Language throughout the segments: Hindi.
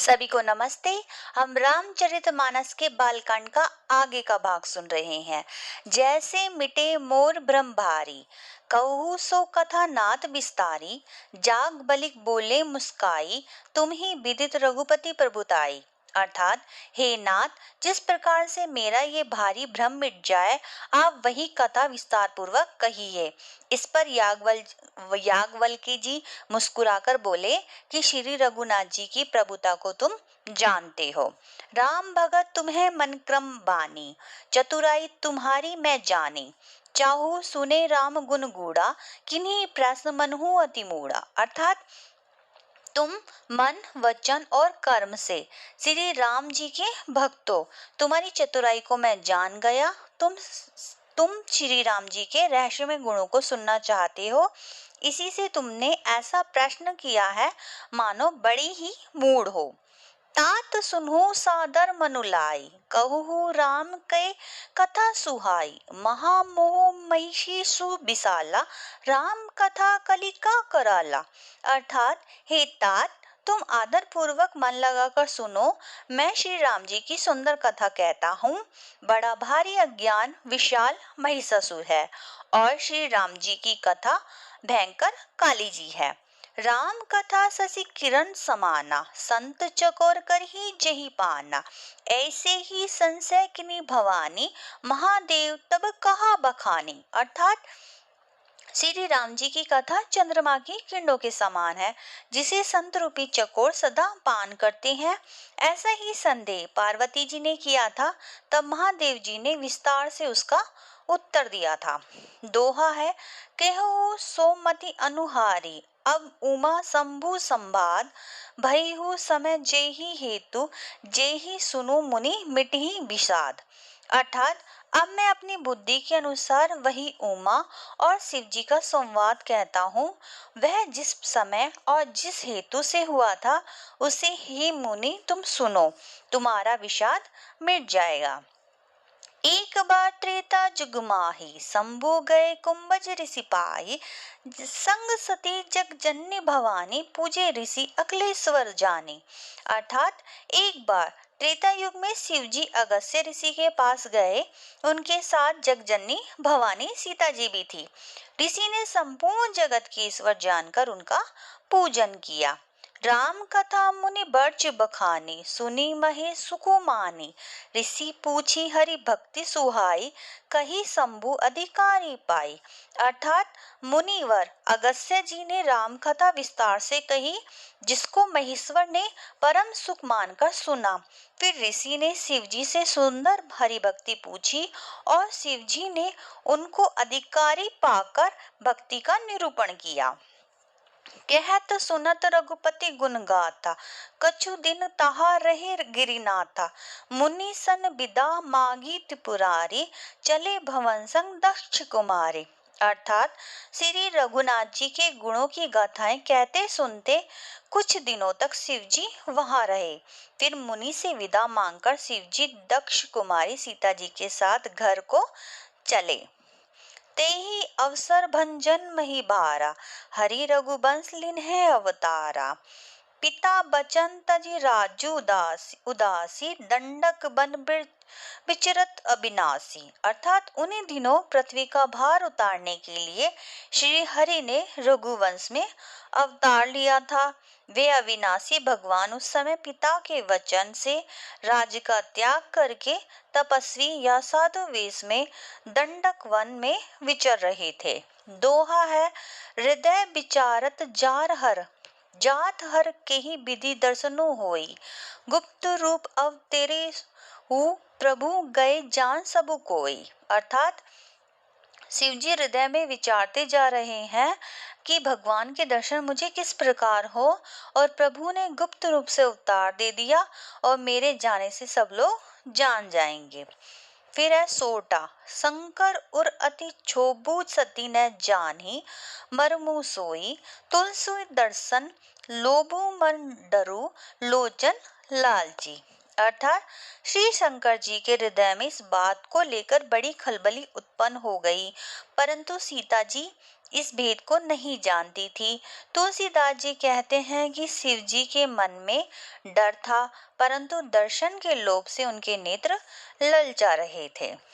सभी को नमस्ते। हम रामचरितमानस के बालकांड का आगे का भाग सुन रहे हैं। जैसे मिटे मोर भ्रम भारी, कहूँ सो कथा नाथ विस्तारी, जाग बलिक बोले मुस्काई, तुम ही विदित रघुपति प्रभुताई। अर्थात हे नाथ, जिस प्रकार से मेरा ये भारी भ्रम मिट जाए, आप वही कथा विस्तार पूर्वक कहिए। इस पर याज्ञवल्क्य जी मुस्कुराकर बोले कि श्री रघुनाथ जी की प्रभुता को तुम जानते हो। राम भगत तुम्हें मन क्रम बानी, चतुराई तुम्हारी मैं जानी, चाहू सुने राम गुण गूढ़ा, किन्हीं प्रश्न मन हूँ अति मूढ़ा। अर्थात तुम मन वचन और कर्म से श्री राम जी के भक्त हो। तुम्हारी चतुराई को मैं जान गया। तुम श्री राम जी के रहस्यमय गुणों को सुनना चाहते हो, इसी से तुमने ऐसा प्रश्न किया है मानो बड़ी ही मूढ़ हो। तात सुनहु सादर मनुलाई, कहु राम कै कथा सुहाई, महामोह महिषी सुबिसाला, राम कथा कलिका कराला। अर्थात हे तात, तुम आदर पूर्वक मन लगाकर सुनो। मैं श्री राम जी की सुंदर कथा कहता हूँ। बड़ा भारी अज्ञान विशाल महिषासुर है और श्री राम जी की कथा भयंकर काली जी है। राम कथा शशि किरण समाना, संत चकोर कर ही जही पाना, ऐसे ही संशय किनी भवानी, महादेव तब कहा बखानी। अर्थात श्री राम जी की कथा चंद्रमा की किरणों के समान है, जिसे संत रूपी चकोर सदा पान करते हैं। ऐसा ही संदेह पार्वती जी ने किया था, तब महादेव जी ने विस्तार से उसका उत्तर दिया था। दोहा है, कहु सोमति अनुहारी, अब उमा शंभु संवाद, भयहु समय जेहि हेतु, जेहि सुनु मुनि मिटहि विषाद। अर्थात अब मैं अपनी बुद्धि के अनुसार वही उमा और शिव जी का संवाद कहता हूँ। वह जिस समय और जिस हेतु से हुआ था, उसे ही मुनि तुम सुनो, तुम्हारा विषाद मिट जाएगा। एक बार त्रेता जुग माही, शंभु गए कुंभज ऋषि पाई, संग सती जग जननी भवानी, पूजे ऋषि अखिलेश्वर जानी। अर्थात एक बार त्रेता युग में शिव जी अगस्त्य ऋषि के पास गए। उनके साथ जगजननी भवानी सीता जी भी थी। ऋषि ने संपूर्ण जगत के ईश्वर जानकर उनका पूजन किया। राम कथा मुनि बर्च बखानी, सुनी महे सुखु मानी, ऋषि पूछी हरि भक्ति सुहाई, कही शंभु अधिकारी पाई। अर्थात मुनिवर अगस्त्य जी ने राम कथा विस्तार से कही, जिसको महेश्वर ने परम सुख मानकर सुना। फिर ऋषि ने शिव जी से सुंदर हरि भक्ति पूछी और शिव जी ने उनको अधिकारी पाकर भक्ति का निरूपण किया। कहत सुनत रघुपति गुण गाथा, कछु दिन तहा रहे गिरिनाथा, मुनि सन बिदा मागी त्रिपुरारी, चले भवन संग दक्ष कुमारी। अर्थात श्री रघुनाथ जी के गुणों की गाथाएं कहते सुनते कुछ दिनों तक शिव जी वहां रहे। फिर मुनि से विदा मांगकर शिव जी दक्ष कुमारी सीता जी के साथ घर को चले। तेहि अवसर भंजन मही भारा, हरि रघुवंश लिन्हे अवतारा, पिता बचन तजि राजू उदासी, दंडक बन विचरत अविनाशी। अर्थात उन्हीं दिनों पृथ्वी का भार उतारने के लिए श्री हरि ने रघुवंश में अवतार लिया था। वे अविनाशी भगवान उस समय पिता के वचन से राज्य का त्याग करके तपस्वी या साधु वेश में दंडक वन में विचर रहे थे। दोहा है, हृदय विचारत जार हर, जात हर के ही विधि दर्शनो होई, गुप्त रूप अव तेरे हु, प्रभु गए जान सबु कोई। अर्थात शिवजी हृदय में विचारते जा रहे हैं कि भगवान के दर्शन मुझे किस प्रकार हो, और प्रभु ने गुप्त रूप से अवतार दे दिया और मेरे जाने से सब लोग जान जाएंगे। फिर है सोटा, शंकर उर अति क्षोभु सती न जानी, मरमु सोई, तुलसी दर्शन लोभु मन डरू, लोचन लालची। अर्थात श्री शंकर जी के हृदय में इस बात को लेकर बड़ी खलबली उत्पन्न हो गई, परंतु सीता जी इस भेद को नहीं जानती थी। तुलसीदास जी कहते हैं कि शिव जी के मन में डर था, परंतु दर्शन के लोभ से उनके नेत्र ललचा रहे थे।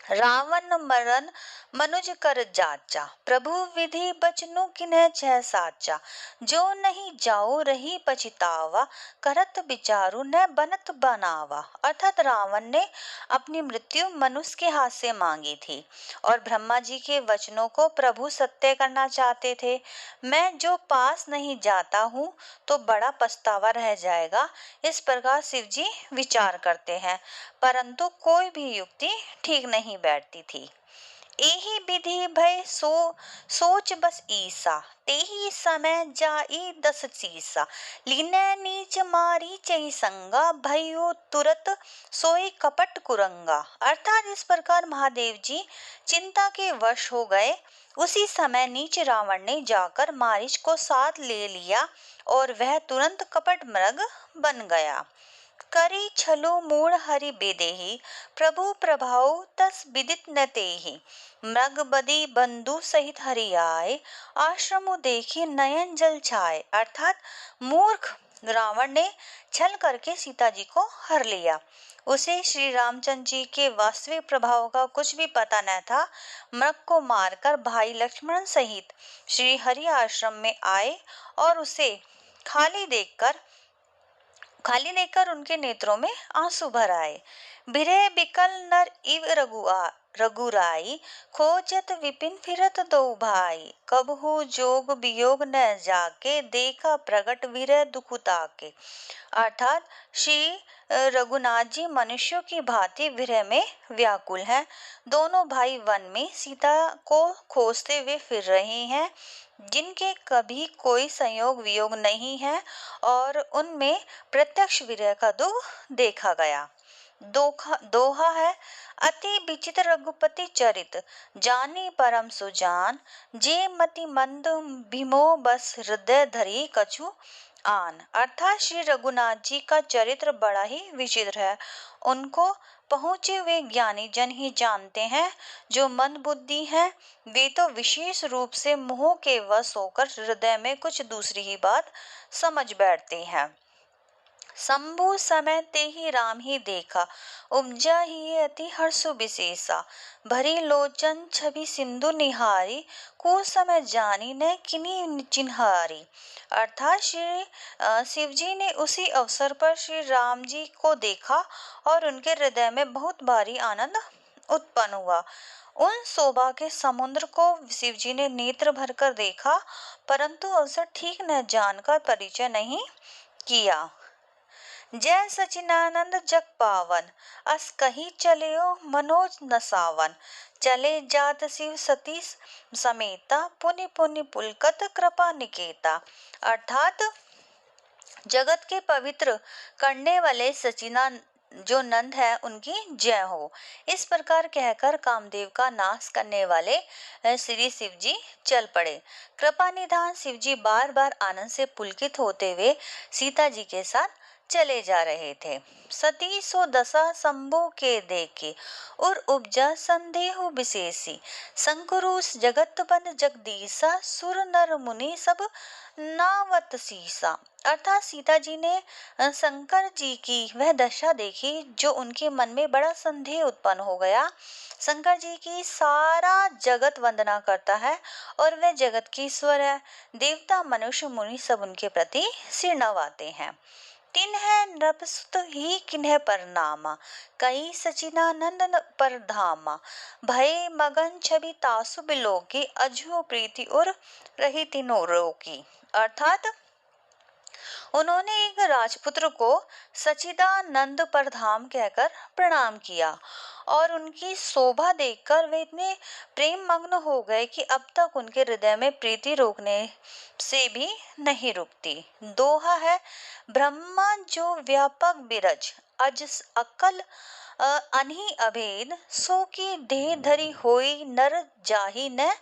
रावण मरन मनुज कर जाचा, प्रभु विधि बचनु किन्ह छह साचा। जो नहीं जाओ रही पछतावा, करत विचारु न बनत बनावा। अर्थात रावण ने अपनी मृत्यु मनुष्य के हाथ से मांगी थी और ब्रह्मा जी के वचनों को प्रभु सत्य करना चाहते थे। मैं जो पास नहीं जाता हूँ तो बड़ा पछतावा रह जाएगा, इस प्रकार शिव जी विचार करते हैं, परंतु कोई भी युक्ति ठीक नहीं बैठती थी। एही विधि भय सोच बस ईसा, तेही समय जाई दस चीसा। लीने नीच मारी चई संगा, भयो तुरत सोई कपट कुरंगा। अर्थात इस प्रकार महादेव जी चिंता के वश हो गए। उसी समय नीच रावण ने जाकर मारीच को साथ ले लिया और वह तुरंत कपट मृग बन गया। करी छलो मूढ़ हरि बेदेहि, प्रभु प्रभाव तस विदित न तेहि। मृग बदी बंधु सहित हरि आए, आश्रमो देखी नयन जल छाए। अर्थात मूर्ख रावण ने छल करके सीता जी को हर लिया। उसे श्री रामचंद्र जी के वास्तविक प्रभाव का कुछ भी पता न था। मृग को मारकर भाई लक्ष्मण सहित श्री हरि आश्रम में आए और उसे खाली देखकर उनके नेत्रों में आंसू भर आए। बिरह बिकल नर इव रघुराई, खोजत विपिन फिरत दो भाई। कबहु जोग वियोग न जाके, देखा प्रगट विरह दुख ताके। अर्थात श्री रघुनाथ जी मनुष्यों की भांति विरह में व्याकुल हैं। दोनों भाई वन में सीता को खोजते हुए फिर रहे हैं, जिनके कभी कोई संयोग वियोग नहीं है और उनमें प्रत्यक्ष विरह का दुख देखा गया। दोहा है, अति विचित्र रघुपति चरित, जानी परम सुजान। जे मति मंद भीमो बस हृदय धरी कछु आन। अर्थात श्री रघुनाथ जी का चरित्र बड़ा ही विचित्र है। उनको पहुंचे हुए ज्ञानी जन ही जानते हैं। जो मंद बुद्धि हैं वे तो विशेष रूप से मोह के वश होकर हृदय में कुछ दूसरी ही बात समझ बैठते हैं। शंभु समय ते ही राम ही देखा, उपजा ही अति हर्षु विशेषा। भरी लोचन छवि सिंधु निहारी, को समय जानी न किन्हीं चिन्हारी। अर्थात श्री शिव जी ने उसी अवसर पर श्री राम जी को देखा और उनके हृदय में बहुत भारी आनंद उत्पन्न हुआ। उन शोभा के समुद्र को शिव जी ने नेत्र भरकर देखा, परंतु अवसर ठीक न जानकर परिचय नहीं किया। जय सचिनानंद जग पावन, अस कही चलियो मनोज नसावन। चले जात शिव सती समेता, पुनि पुनि पुलकत कृपा निकेता। अर्थात जगत के पवित्र करने वाले सचिना जो नंद है उनकी जय हो। इस प्रकार कहकर कामदेव का नाश करने वाले श्री शिव जी चल पड़े। कृपा निधान शिव जी बार बार आनंद से पुलकित होते हुए सीता जी के साथ चले जा रहे थे। सती सो दशा शंभु के देखे, और उपजा संदेह विशेषी। शंकुरुस जगत बंद जगदीसा, सुर नर मुनि सब नावत सीसा। अर्थात सीता जी ने शंकर जी की वह दशा देखी जो उनके मन में बड़ा संदेह उत्पन्न हो गया। शंकर जी की सारा जगत वंदना करता है और वह जगत की ईश्वर है। देवता मनुष्य मुनि सब उनके प्रति सिर नवाते हैं। तिन्ह नृपसुत ही किन्ह परनामा, कई सचिनानंद पर धामा। भय मगन छवि तासु बिलोकी, अजो प्रीति और रही तीनों रोकी। अर्थात उन्होंने एक राजपुत्र को सचिदानंद परधाम कहकर प्रणाम किया और उनकी शोभा देखकर वे इतने प्रेम मग्न हो गए कि अब तक उनके हृदय में प्रीति रोकने से भी नहीं रुकती। दोहा है, ब्रह्मा जो व्यापक बिरज, अज अकल अनहि अभेद। सो की देह धरी होई, नर जाहि न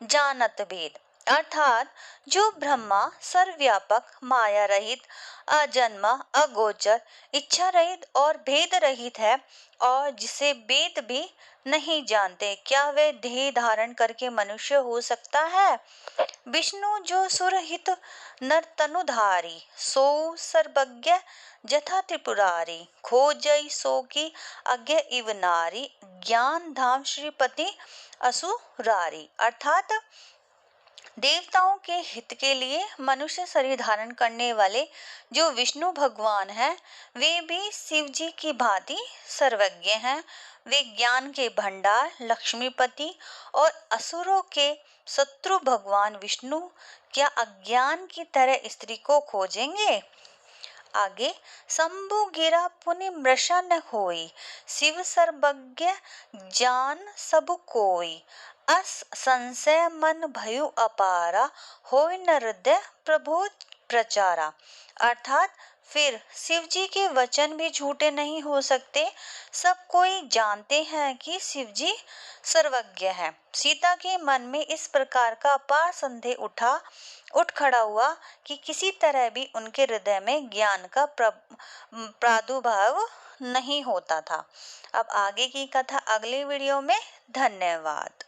जानत भेद। अर्थात जो ब्रह्मा सर्वव्यापक, माया रहित, अजन्मा, अगोचर, इच्छा रहित और भेद रहित है, और जिसे वेद भी नहीं जानते, क्या वे देह धारण करके मनुष्य हो सकता है? विष्णु जो सुरहित नर तनुधारी, सो सर्वज्ञ जथा त्रिपुरारी, खोजई सो की अज्ञ इव नारी, ज्ञान धाम श्रीपति असुरारी। अर्थात देवताओं के हित के लिए मनुष्य शरीर धारण करने वाले जो विष्णु भगवान हैं, वे भी शिव जी की भांति सर्वज्ञ हैं। वे ज्ञान के भंडार लक्ष्मीपति और असुरों के शत्रु भगवान विष्णु क्या अज्ञान की तरह स्त्री को खोजेंगे? आगे, शंभु गिरा पुनि मृषा न होई, शिव सर्वज्ञ जान सब कोई, अस संशय मन भयु अपारा, होय न हृदय प्रभु प्रचारा। अर्थात फिर शिव जी के वचन भी झूठे नहीं हो सकते। सब कोई जानते हैं कि शिव जी सर्वज्ञ है। सीता के मन में इस प्रकार का अपार संदेह उठ खड़ा हुआ कि किसी तरह भी उनके हृदय में ज्ञान का प्रादुर्भाव नहीं होता था। अब आगे की कथा अगले वीडियो में। धन्यवाद।